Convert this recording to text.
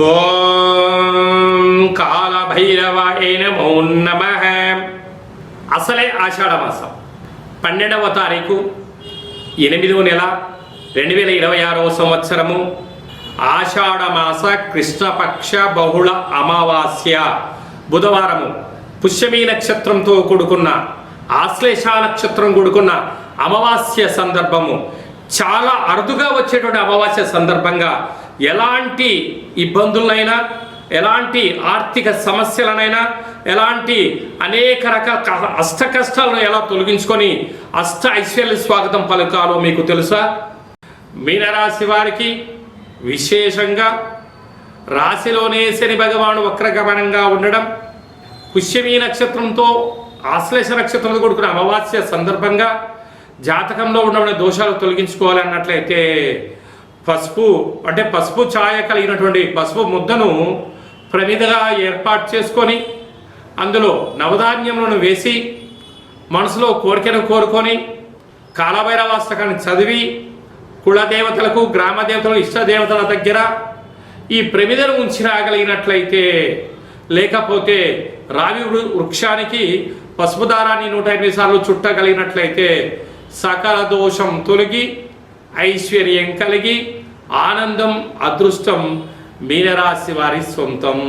ఓం కాలభైరవాయ నమో నమః. అసలే ఆషాఢ మాసం 12వ తారీఖు 8వ నెల 2026వ సంవత్సరము ఆషాఢమాస కృష్ణపక్ష బహుళ అమావాస్య బుధవారము పుష్యమీ నక్షత్రంతో కూడుకున్న ఆశ్లేష నక్షత్రం కూడుకున్న అమావాస్య సందర్భము. చాలా అరుదుగా వచ్చేటువంటి అమావాస్య సందర్భంగా ఎలాంటి ఇబ్బందులైనా, ఎలాంటి ఆర్థిక సమస్యలనైనా, ఎలాంటి అనేక రకాల అష్ట కష్టాలను ఎలా తొలగించుకొని అష్ట ఐశ్వర్య స్వాగతం పలకాలో మీకు తెలుసా? మీనరాశి వారికి విశేషంగా రాశిలోనే శని భగవాను వక్రగమనంగా ఉండడం, పుష్యమీ నక్షత్రంతో ఆశ్లేష నక్షత్రంతో కూడుకున్న అమావాస్య సందర్భంగా జాతకంలో ఉన్న దోషాలు తొలగించుకోవాలన్నట్లయితే పసుపు ఛాయ కలిగినటువంటి పసుపు ముద్దను ప్రమిదగా ఏర్పాటు చేసుకొని అందులో నవధాన్యములను వేసి మనసులో కోరికను కోరుకొని కాలభైరవాష్టకాన్ని చదివి కులదేవతలకు, గ్రామ దేవతలకు, ఇష్టదేవతల దగ్గర ఈ ప్రమిదను ఉంచి రాగలిగినట్లయితే, లేకపోతే రావి వృక్షానికి పసుపు దారాన్ని 108 సార్లు చుట్టగలిగినట్లయితే సకల దోషం తొలగి ఐశ్వర్యం కలిగి ఆనందం, అదృష్టం మీనరాశి వారి సొంతం.